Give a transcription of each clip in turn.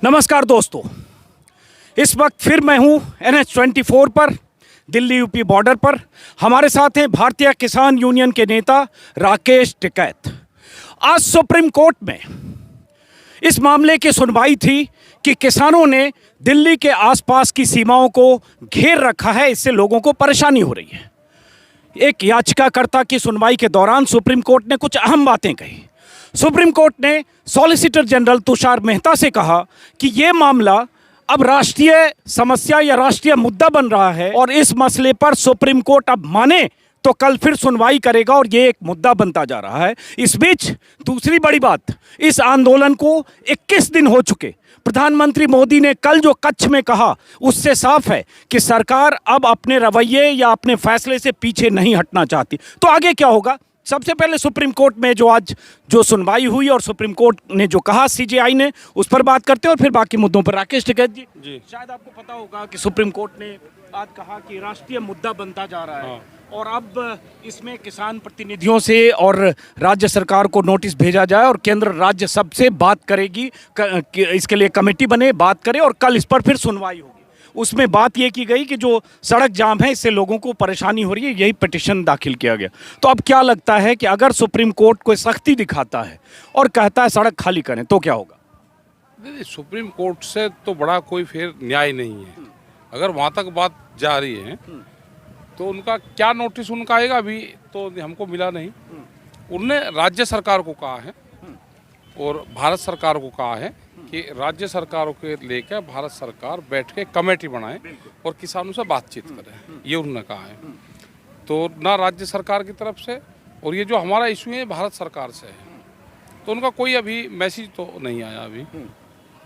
नमस्कार दोस्तों, इस वक्त फिर मैं हूं NH24 पर, दिल्ली यूपी बॉर्डर पर। हमारे साथ हैं भारतीय किसान यूनियन के नेता राकेश टिकैत। आज सुप्रीम कोर्ट में इस मामले की सुनवाई थी कि किसानों ने दिल्ली के आसपास की सीमाओं को घेर रखा है, इससे लोगों को परेशानी हो रही है। एक याचिकाकर्ता की सुनवाई के दौरान सुप्रीम कोर्ट ने कुछ अहम बातें कही। सुप्रीम कोर्ट ने सॉलिसिटर जनरल तुषार मेहता से कहा कि यह मामला अब राष्ट्रीय समस्या या राष्ट्रीय मुद्दा बन रहा है और इस मसले पर सुप्रीम कोर्ट अब माने तो कल फिर सुनवाई करेगा और यह एक मुद्दा बनता जा रहा है। इस बीच दूसरी बड़ी बात, इस आंदोलन को 21 दिन हो चुके। प्रधानमंत्री मोदी ने कल जो कच्छ में कहा उससे साफ है कि सरकार अब अपने रवैये या अपने फैसले से पीछे नहीं हटना चाहती। तो आगे क्या होगा? सबसे पहले सुप्रीम कोर्ट में जो सुनवाई हुई और सुप्रीम कोर्ट ने जो कहा CJI ने, उस पर बात करते हैं और फिर बाकी मुद्दों पर। राकेश टिकैत जी, शायद आपको पता होगा कि सुप्रीम कोर्ट ने आज कहा कि राष्ट्रीय मुद्दा बनता जा रहा है और अब इसमें किसान प्रतिनिधियों से और राज्य सरकार को नोटिस भेजा जाए और केंद्र राज्य सबसे बात करेगी, इसके लिए कमेटी बने, बात करे और कल इस पर फिर सुनवाई होगी। उसमें बात यह की गई कि जो सड़क जाम है इससे लोगों को परेशानी हो रही है, यही पिटीशन दाखिल किया गया। तो अब क्या लगता है कि अगर सुप्रीम कोर्ट कोई सख्ती दिखाता है और कहता है सड़क खाली करें तो क्या होगा? नहीं, सुप्रीम कोर्ट से तो बड़ा कोई फिर न्याय नहीं है। अगर वहाँ तक बात जा रही है तो उनका क्या नोटिस उनका आएगा, अभी तो हमको मिला नहीं। उनने राज्य सरकार को कहा है और भारत सरकार को कहा है कि राज्य सरकारों के लेकर भारत सरकार बैठ के कमेटी बनाए और किसानों से बातचीत करे, ये उन्होंने कहा है। तो ना राज्य सरकार की तरफ से और ये जो हमारा इशू है भारत सरकार से है, तो उनका कोई अभी मैसेज तो नहीं आया अभी।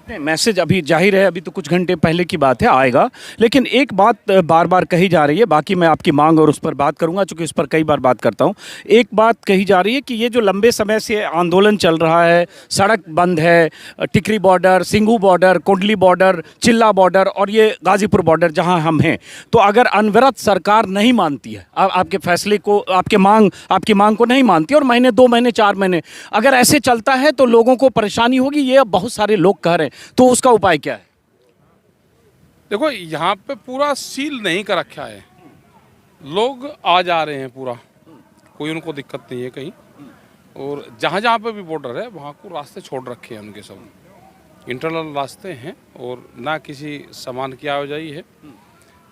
नहीं, मैसेज अभी जाहिर है, अभी तो कुछ घंटे पहले की बात है, आएगा। लेकिन एक बात बार बार कही जा रही है, बाकी मैं आपकी मांग और उस पर बात करूंगा चूंकि उस पर कई बार बात करता हूं। एक बात कही जा रही है कि ये जो लंबे समय से आंदोलन चल रहा है, सड़क बंद है, टिकरी बॉर्डर, सिंघू बॉर्डर, कुंडली बॉर्डर, चिल्ला बॉर्डर और ये गाजीपुर बॉर्डर जहाँ हम हैं, तो अगर अनवरत सरकार नहीं मानती है आपके फैसले को, आपकी मांग को नहीं मानती और महीने 2 महीने 4 महीने अगर ऐसे चलता है तो लोगों को परेशानी होगी, ये अब बहुत सारे लोग कह रहे हैं। तो उसका उपाय क्या है? देखो, यहाँ पे पूरा सील नहीं कर रखा है, लोग आ जा रहे हैं पूरा, कोई उनको दिक्कत नहीं है कहीं। और जहाँ जहाँ पे भी बॉर्डर है वहाँ को रास्ते छोड़ रखे हैं उनके, सब इंटरनल रास्ते हैं और ना किसी सामान की आवाजाही है,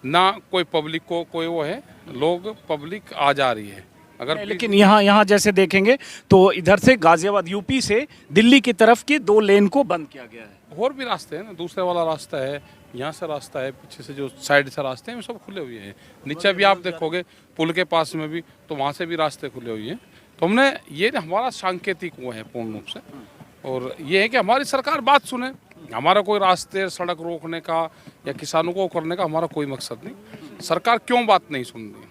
ना कोई पब्लिक को कोई वो है, लोग पब्लिक आ जा रही है। अगर लेकिन यहाँ जैसे देखेंगे तो इधर से गाजियाबाद यूपी से दिल्ली की तरफ की 2 लेन को बंद किया गया है। और भी रास्ते हैं ना, दूसरे वाला रास्ता है, यहाँ से रास्ता है, पीछे से जो साइड से रास्ते हैं वो सब खुले हुए हैं। नीचे भी आप देखोगे पुल के पास में भी, तो वहाँ से भी रास्ते खुले हुए हैं। तो हमने ये हमारा सांकेतिक वो है पूर्ण रूप से, और ये है कि हमारी सरकार बात सुने। हमारा कोई रास्ते सड़क रोकने का या किसानों को करने का हमारा कोई मकसद नहीं। सरकार क्यों बात नहीं सुन रही?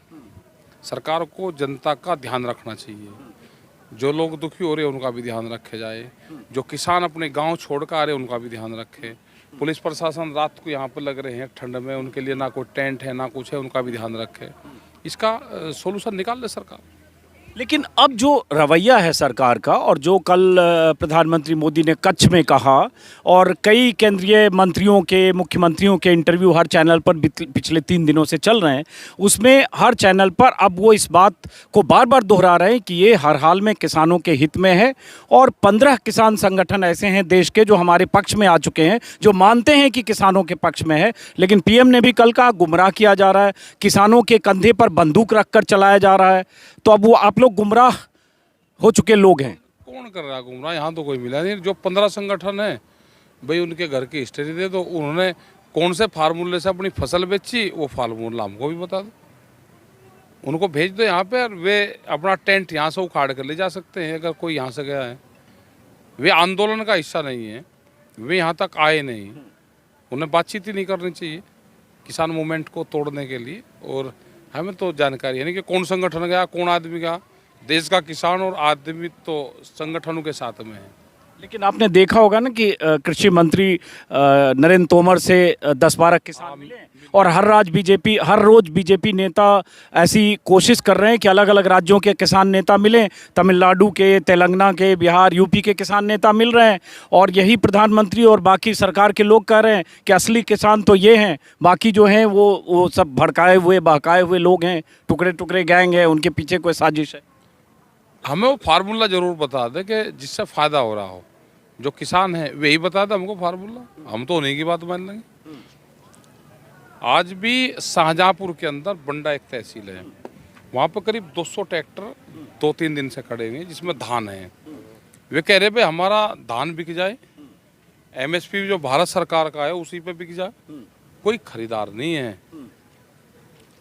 सरकार को जनता का ध्यान रखना चाहिए, जो लोग दुखी हो रहे हैं उनका भी ध्यान रखे जाए, जो किसान अपने गांव छोड़ कर आ रहे हैं उनका भी ध्यान रखे। पुलिस प्रशासन रात को यहाँ पर लग रहे हैं ठंड में, उनके लिए ना कोई टेंट है ना कुछ है, उनका भी ध्यान रखे। इसका सोल्यूशन निकाल ले सरकार। लेकिन अब जो रवैया है सरकार का और जो कल प्रधानमंत्री मोदी ने कच्छ में कहा और कई केंद्रीय मंत्रियों के, मुख्यमंत्रियों के इंटरव्यू हर चैनल पर पिछले 3 दिनों से चल रहे हैं, उसमें हर चैनल पर अब वो इस बात को बार बार दोहरा रहे हैं कि ये हर हाल में किसानों के हित में है। और 15 किसान संगठन ऐसे हैं देश के जो हमारे पक्ष में आ चुके हैं, जो मानते हैं कि किसानों के पक्ष में है। लेकिन PM ने भी कल कहा गुमराह किया जा रहा है, किसानों के कंधे पर बंदूक रखकर चलाया जा रहा है। तो अब वो आप लोग गुमराह हो चुके लोग हैं। कौन कर रहा है गुमराह? यहाँ तो कोई मिला नहीं। जो 15 संगठन है भाई, उनके घर की हिस्ट्री दे दो, उन्होंने कौन से फार्मूले से अपनी फसल बेची वो फार्मूला हमको भी बता दो, उनको भेज दो यहाँ पे, और वे अपना टेंट यहाँ से उखाड़ कर ले जा सकते हैं अगर कोई यहाँ से गया है। वे आंदोलन का हिस्सा नहीं है, वे यहाँ तक आए नहीं, उन्हें बातचीत ही नहीं करनी चाहिए किसान मूवमेंट को तोड़ने के लिए। और हमें तो जानकारी है नहीं कि कौन संगठन गया, कौन आदमी गया। देश का किसान और आदमी तो संगठनों के साथ में है, लेकिन आपने देखा होगा ना कि कृषि मंत्री नरेंद्र तोमर से 10-12 किसान मिले और हर रोज बीजेपी नेता ऐसी कोशिश कर रहे हैं कि अलग अलग राज्यों के किसान नेता मिलें। तमिलनाडु के, तेलंगाना के, बिहार, यूपी के किसान नेता मिल रहे हैं और यही प्रधानमंत्री और बाकी सरकार के लोग कह रहे हैं कि असली किसान तो ये हैं, बाकी जो हैं वो सब भड़काए हुए बहकाए हुए लोग हैं, टुकड़े टुकड़े गैंग है, उनके पीछे कोई साजिश है। हमें वो फार्मूला जरूर बता दे कि जिससे फायदा हो रहा हो। जो किसान है वही बता दे हमको फार्मूला, हम तो उन्हीं की बात मान लेंगे। आज भी शाहजहाँपुर के अंदर बंडा एक तहसील है, वहाँ पर करीब 200 ट्रैक्टर 2-3 दिन से खड़े हुए हैं जिसमें धान है। वे कह रहे भाई हमारा धान बिक जाए, एमएसपी जो भारत सरकार का है उसी पे बिक जाए, कोई खरीदार नहीं है।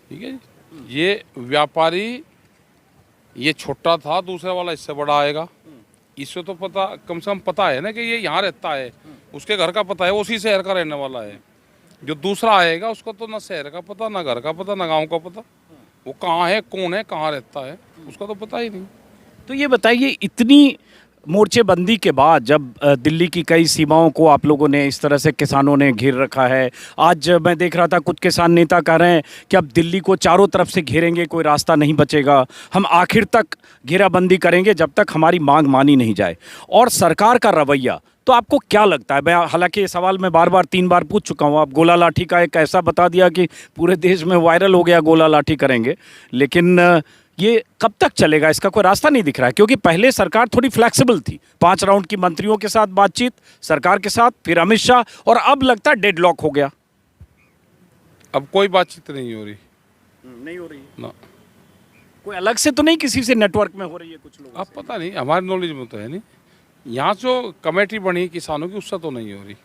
ठीक है जी, ये व्यापारी ये छोटा था, दूसरे वाला इससे बड़ा आएगा। इससे तो पता, कम से कम पता है ना कि ये यहाँ रहता है, उसके घर का पता है, उसी शहर का रहने वाला है। जो दूसरा आएगा उसको तो ना शहर का पता, ना घर का पता, ना गांव का पता, वो कहाँ है, कौन है, कहाँ रहता है, उसका तो पता ही नहीं। तो ये बताइए, इतनी मोर्चेबंदी के बाद जब दिल्ली की कई सीमाओं को आप लोगों ने इस तरह से किसानों ने घेर रखा है, आज मैं देख रहा था कुछ किसान नेता कह रहे हैं कि अब दिल्ली को चारों तरफ से घेरेंगे, कोई रास्ता नहीं बचेगा, हम आखिर तक घेराबंदी करेंगे जब तक हमारी मांग मानी नहीं जाए। और सरकार का रवैया, तो आपको क्या लगता है? मैं हालांकि ये सवाल मैं बार बार 3 बार पूछ चुका हूँ। आप गोला लाठी का एक ऐसा बता दिया कि पूरे देश में वायरल हो गया, गोला लाठी करेंगे, लेकिन ये कब तक चलेगा? इसका कोई रास्ता नहीं दिख रहा है, क्योंकि पहले सरकार थोड़ी फ्लेक्सिबल थी, 5 राउंड की मंत्रियों के साथ बातचीत सरकार के साथ, फिर अमित शाह, और अब लगता है डेडलॉक हो गया। अब कोई बातचीत नहीं हो रही, नहीं हो रही ना कोई अलग से तो नहीं किसी से नेटवर्क में हो रही है कुछ लोग? अब पता नहीं, हमारे नॉलेज में तो है नहीं। यहाँ जो कमेटी बनी किसानों की उससे तो नहीं हो रही।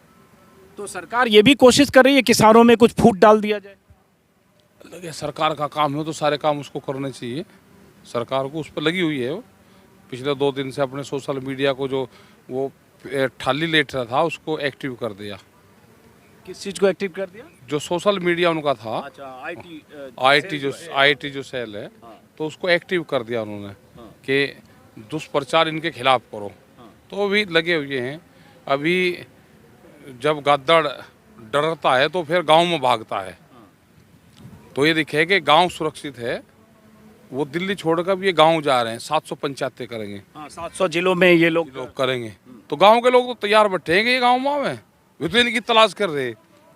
तो सरकार ये भी कोशिश कर रही है किसानों में कुछ फूट डाल दिया जाए? लगे सरकार का काम है तो सारे काम उसको करने चाहिए, सरकार को उस पर लगी हुई है। वो पिछले 2 दिन से अपने सोशल मीडिया को जो वो ठाली लेट रहा था उसको एक्टिव कर दिया। किस चीज़ को एक्टिव कर दिया? जो सोशल मीडिया उनका था, अच्छा, आईटी जो सेल है, तो उसको एक्टिव कर दिया उन्होंने कि दुष्प्रचार इनके खिलाफ करो। तो वो भी लगे हुए हैं। अभी जब गद्दड़ डरता है तो फिर गांव में भागता है, तो ये दिखे कि गांव सुरक्षित है। वो दिल्ली छोड़कर भी ये गांव जा रहे हैं, 700 पंचायतें करेंगे। 700 जिलों में ये लोग करेंगे, तो गांव के लोग तो तैयार बैठे हैं कि ये गाँव में वे तो इनकी तलाश कर रहे।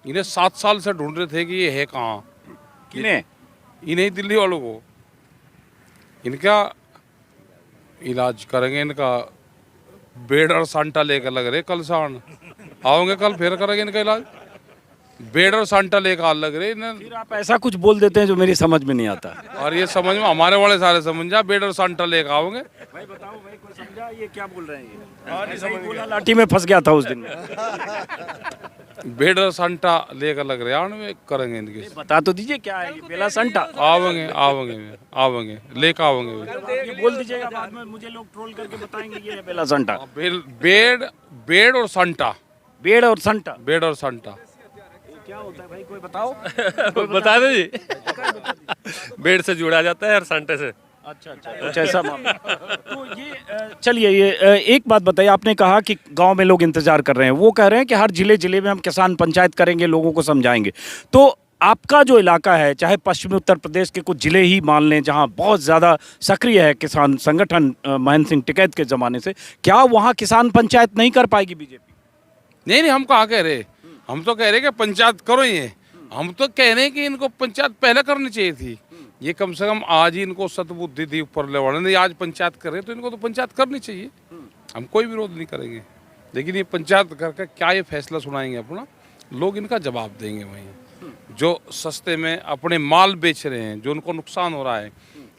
इन्हें 7 साल से ढूंढ रहे थे कि ये है कहाँ। किन्हें? इन्हें दिल्ली वालों को। इनका इलाज करेंगे, इनका बेड और सांटा लेकर लग रहे। कल शाम आओगे, कल फिर करेंगे इनका इलाज। बेड और सांटा लेकर लग रहे इन्हें। फिर आप ऐसा कुछ बोल देते हैं जो मेरी समझ में नहीं आता। और ये समझ में हमारे वाले सारे समझ जा, बेड और सांटा लेकर आओगे। भाई बताओ, भाई कोई समझा ये क्या बोल रहे हैं? ये गोला लाठी में फंस गया था उस दिन में। बेड और सांटा लेकर लग रहे हैं, करेंगे इनके। बता तो दीजिए क्या है ये बेला संटा? आवेंगे लेकर आवेंगे। ये बोल दीजिएगा, बाद में मुझे लोग ट्रोल करके बताएंगे ये है बेला संटा। बेड और सांटा। बेड़ और संटा? बेड और सांटा क्या होता है भाई, कोई बताओ। बता दो जी। बेड से जुड़ा जाता है और सांटे से। अच्छा, कुछ ऐसा मामला। तो ये चलिए, ये एक बात बताइए, आपने कहा कि गांव में लोग इंतजार कर रहे हैं, वो कह रहे हैं कि हर जिले में हम किसान पंचायत करेंगे, लोगों को समझाएंगे। तो आपका जो इलाका है, चाहे पश्चिमी उत्तर प्रदेश के कुछ जिले ही मान लें जहां बहुत ज़्यादा सक्रिय है किसान संगठन महेंद्र सिंह टिकैत के ज़माने से, क्या वहाँ किसान पंचायत नहीं कर पाएगी बीजेपी? नहीं, हम कहाँ कह रहे, हम तो कह रहे कि पंचायत करो। ये हम तो कह रहे हैं कि इनको पंचायत पहले करनी चाहिए थी। ये कम से कम आज ही इनको सतबुद्धि दी ऊपर ले वाले ने, आज पंचायत कर रहे तो इनको तो पंचायत करनी चाहिए। हम कोई विरोध नहीं करेंगे, लेकिन ये पंचायत करके क्या ये फैसला सुनाएंगे अपना, लोग इनका जवाब देंगे। वहीं जो सस्ते में अपने माल बेच रहे हैं, जो उनको नुकसान हो रहा है,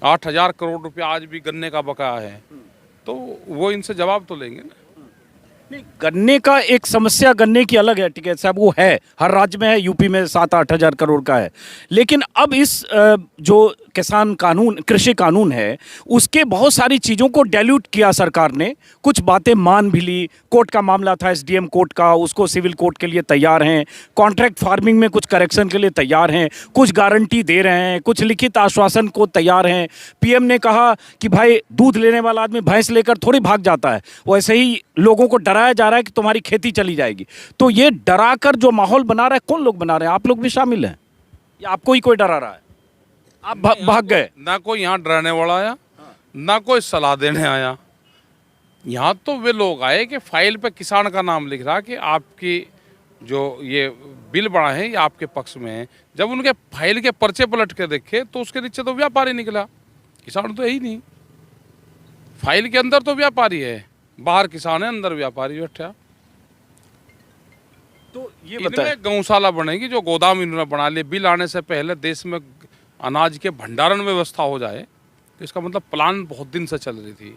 8,000 करोड़ रुपया आज भी गन्ने का बकाया है, तो वो इनसे जवाब तो लेंगे ना। नहीं, गन्ने का एक समस्या, गन्ने की अलग है टिकैत साहब, वो है हर राज्य में है, यूपी में 7-8 हज़ार करोड़ का है। लेकिन अब इस जो किसान कानून, कृषि कानून है, उसके बहुत सारी चीज़ों को डाइल्यूट किया सरकार ने, कुछ बातें मान भी ली। कोर्ट का मामला था, एसडीएम कोर्ट का, उसको सिविल कोर्ट के लिए तैयार हैं। कॉन्ट्रैक्ट फार्मिंग में कुछ करेक्शन के लिए तैयार हैं, कुछ गारंटी दे रहे हैं, कुछ लिखित आश्वासन को तैयार हैं। पीएम ने कहा कि भाई दूध लेने वाला आदमी भैंस लेकर थोड़ी भाग जाता है, वैसे ही लोगों को डराया जा रहा है कि तुम्हारी खेती चली जाएगी। तो ये डरा कर जो माहौल बना रहा है, कौन लोग बना रहे हैं? आप लोग भी शामिल हैं या आपको ही कोई डरा रहा है? आप भाग गए? ना कोई यहाँ डराने वाला आया, ना कोई सलाह देने आया। यहाँ तो वे लोग आए कि फाइल पे किसान का नाम लिख रहा कि आपकी जो ये बिल बना है ये आपके पक्ष में है। जब उनके फाइल के पर्चे पलट के देखे तो उसके नीचे तो व्यापारी निकला, किसान तो है ही नहीं। फाइल के अंदर तो व्यापारी है, बाहर किसान है, अंदर व्यापारी बैठा। तो ये बताएं, इनमें गौशाला बनेगी, जो गोदाम इन्होंने बना लिए। बिल आने से पहले देश में अनाज के भंडारण व्यवस्था हो जाए, तो इसका मतलब प्लान बहुत दिन से चल रही थी।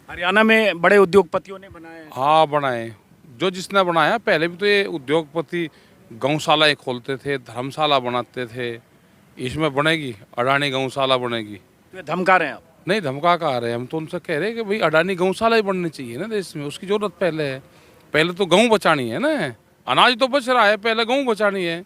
हरियाणा में बड़े उद्योगपतियों ने बनाए हैं। हाँ बनाए, जो जिसने बनाया। पहले भी तो ये उद्योगपति गौशालाएं खोलते थे, धर्मशाला बनाते थे। इसमें बनेगी अडानी गौशाला बनेगी। तो ये धमका रहे हैं आप? नहीं धमका कहा रहे, हम तो उनसे कह रहे हैं कि भाई अडानी गौशाला ही बननी चाहिए ना देश में, उसकी जरूरत पहले है। पहले तो गेहूँ बचानी है ना, अनाज तो बच रहा है, पहले गेहूँ बचानी है।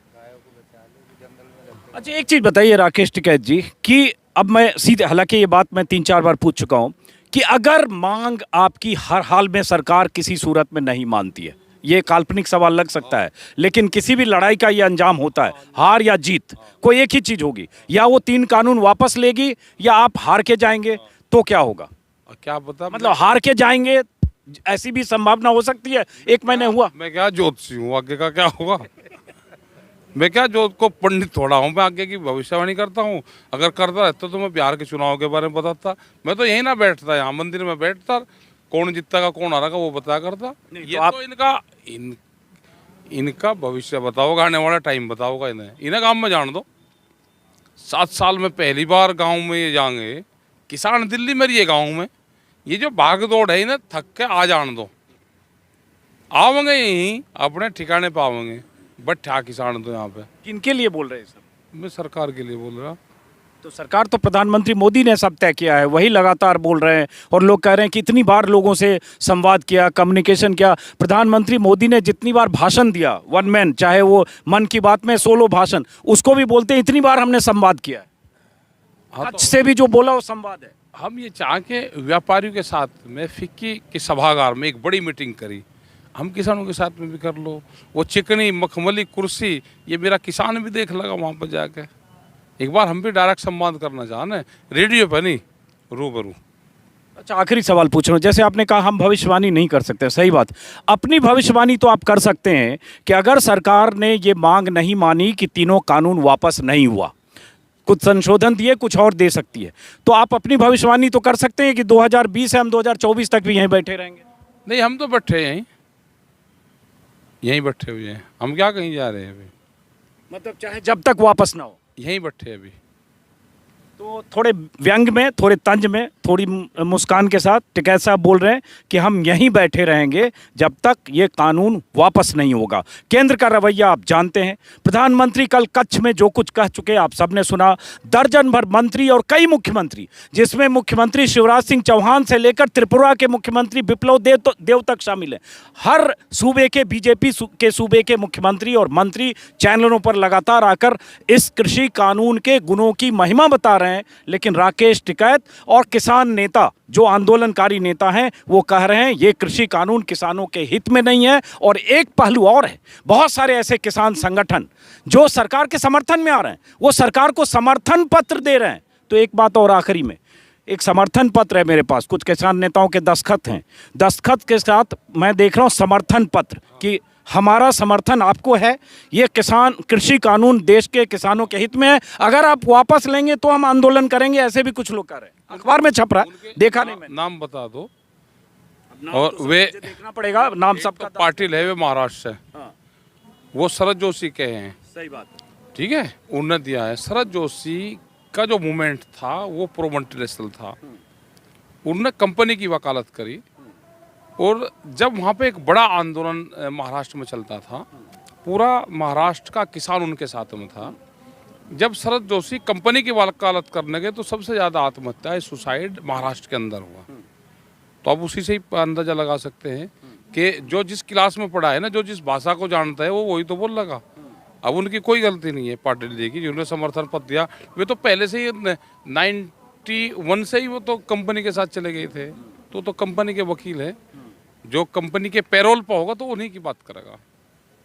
अच्छा एक चीज़ बताइए राकेश टिकैत जी, कि अब मैं सीधे, हालांकि ये बात मैं 3-4 बार पूछ चुका हूँ कि अगर मांग आपकी हर हाल में सरकार किसी सूरत में नहीं मानती है, ये काल्पनिक सवाल लग सकता है, लेकिन किसी भी लड़ाई का ये अंजाम होता है, हार या जीत, कोई एक ही चीज़ होगी, या वो 3 कानून वापस लेगी या आप हार के जाएंगे। तो क्या होगा? क्या पता, मतलब हार के जाएंगे, ऐसी भी संभावना हो सकती है। 1 महीने हुआ, मैं क्या ज्योतिषी हूँ, आगे का क्या होगा? मैं क्या ज्योत को पंडित थोड़ा हूँ, मैं आगे की भविष्यवाणी करता हूँ। अगर करता रहता तो मैं बिहार के चुनाव के बारे में बताता। मैं तो यहीं ना बैठता, यहाँ मंदिर में बैठता, कौन जीतता का कौन हारा का वो बताया करता। ये तो आप तो इनका भविष्य बताओगा, आने वाला टाइम बताओगा। इन्हें गाँव में जान दो। 7 साल में पहली बार गाँव में ये जाएंगे किसान। दिल्ली में ये गाँव में ये जो भाग दौड़ है, इन्हें थक के आ जान दो, आवेंगे यहीं अपने ठिकाने पे आवेंगे। बैठा किसान तो यहाँ पे। किनके लिए बोल रहे हैं सब? मैं सरकार के लिए बोल रहा। तो सरकार तो प्रधानमंत्री मोदी ने सब तय किया है, वही लगातार बोल रहे हैं, और लोग कह रहे हैं कि इतनी बार लोगों से संवाद किया, कम्युनिकेशन किया। प्रधानमंत्री मोदी ने जितनी बार भाषण दिया, वन मैन, चाहे वो मन की बात में सोलो भाषण, उसको भी बोलते हैं इतनी बार हमने संवाद किया है। हाँ, कच्छ से भी जो बोला वो संवाद है। हम ये चाह के व्यापारियों के साथ में फिक्की के सभागार में एक बड़ी मीटिंग करी। हम किसानों के साथ में भी कर लो। वो चिकनी मखमली कुर्सी ये मेरा किसान भी देख लगा वहाँ पर जाके। एक बार हम भी डायरेक्ट संवाद करना चाहें, रेडियो पर नहीं, रूबरू। अच्छा आखिरी सवाल पूछ रहा हूँ, जैसे आपने कहा हम भविष्यवाणी नहीं कर सकते, सही बात। अपनी भविष्यवाणी तो आप कर सकते हैं कि अगर सरकार ने ये मांग नहीं मानी कि तीनों कानून वापस नहीं हुआ, कुछ संशोधन दिए, कुछ और दे सकती है, तो आप अपनी भविष्यवाणी तो कर सकते हैं कि 2020 से हम 2024 तक भी यहीं बैठे रहेंगे। नहीं, हम तो बैठे हैं यहीं बैठे हुए हैं। हम क्या कहीं जा रहे हैं अभी? मतलब चाहे जब तक वापस ना हो यहीं बैठे हैं अभी। तो थोड़े व्यंग में, थोड़े तंज में, थोड़ी मुस्कान के साथ टिकैत साहब बोल रहे हैं कि हम यहीं बैठे रहेंगे जब तक ये कानून वापस नहीं होगा। केंद्र का रवैया आप जानते हैं। प्रधानमंत्री कल कच्छ में जो कुछ कह चुके आप सबने सुना। दर्जन भर मंत्री और कई मुख्यमंत्री, जिसमें मुख्यमंत्री शिवराज सिंह चौहान से लेकर त्रिपुरा के मुख्यमंत्री बिप्लब देव तक शामिल हैं। हर सूबे के बीजेपी के सूबे के मुख्यमंत्री और मंत्री चैनलों पर लगातार आकर इस कृषि कानून के गुणों की महिमा बता रहे हैं। लेकिन राकेश टिकैत और किसान नेता, जो आंदोलनकारी नेता हैं, वो कह रहे हैं ये कृषि कानून किसानों के हित में नहीं है। और एक पहलू और है, बहुत सारे ऐसे किसान संगठन जो सरकार के समर्थन में आ रहे हैं, वो सरकार को समर्थन पत्र दे रहे हैं। तो एक बात और आखिरी में, एक समर्थन पत्र है मेरे पास, कुछ किसान नेताओं के दस्तखत हैं। दस्तखत के साथ मैं देख रहा हूँ समर्थन पत्र कि हमारा समर्थन आपको है, ये किसान कृषि कानून देश के किसानों के हित में है, अगर आप वापस लेंगे तो हम आंदोलन करेंगे, ऐसे भी कुछ लोग कर रहे हैं। अखबार में छप रहा है, देखा नहीं मैंने। नाम बता दो। और तो वे देखना पड़ेगा नाम सबका। तो पाटिल है, वे महाराष्ट्र से, वो शरद जोशी के हैं। सही बात, ठीक है, उन्होंने दिया है। शरद जोशी का जो मूवमेंट था वो प्रो मल्टीनेशनल था। उन्होंने कंपनी की वकालत करी, और जब वहाँ पे एक बड़ा आंदोलन महाराष्ट्र में चलता था, पूरा महाराष्ट्र का किसान उनके साथ में था। जब शरद जोशी कंपनी की वकालत करने गए तो सबसे ज़्यादा आत्महत्या सुसाइड महाराष्ट्र के अंदर हुआ। तो आप उसी से ही अंदाजा लगा सकते हैं कि जो जिस क्लास में पढ़ा है ना, जो जिस भाषा को जानता है वो वही तो बोल लगा। अब उनकी कोई गलती नहीं है पार्टी लीडर की, जिन्होंने समर्थन पत्र दिया वे तो पहले से ही 91 से ही वो तो कंपनी के साथ चले गए थे। तो कंपनी के वकील है, जो कंपनी के पैरोल पर होगा तो उन्हीं की बात करेगा।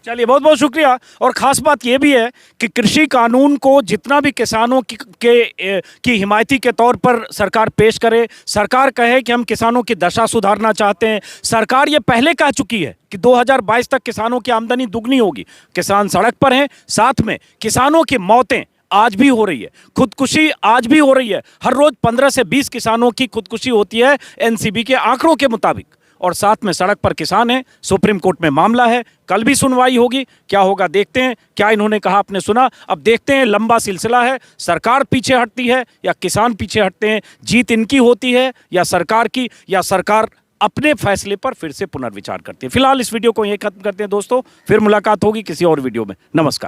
चलिए, बहुत बहुत शुक्रिया। और ख़ास बात यह भी है कि कृषि कानून को जितना भी किसानों की हिमायती के तौर पर सरकार पेश करे, सरकार कहे कि हम किसानों की दशा सुधारना चाहते हैं, सरकार ये पहले कह चुकी है कि 2022 तक किसानों की आमदनी दुगनी होगी। किसान सड़क पर हैं, साथ में किसानों की मौतें आज भी हो रही है, खुदकुशी आज भी हो रही है। हर रोज 15 से 20 किसानों की खुदकुशी होती है एनसीबी के आंकड़ों के मुताबिक, और साथ में सड़क पर किसान हैं। सुप्रीम कोर्ट में मामला है, कल भी सुनवाई होगी। क्या होगा देखते हैं। क्या इन्होंने कहा आपने सुना, अब देखते हैं। लंबा सिलसिला है, सरकार पीछे हटती है या किसान पीछे हटते हैं। जीत इनकी होती है या सरकार की, या सरकार अपने फैसले पर फिर से पुनर्विचार करती है। फिलहाल इस वीडियो को यहीं खत्म करते हैं दोस्तों, फिर मुलाकात होगी किसी और वीडियो में। नमस्कार।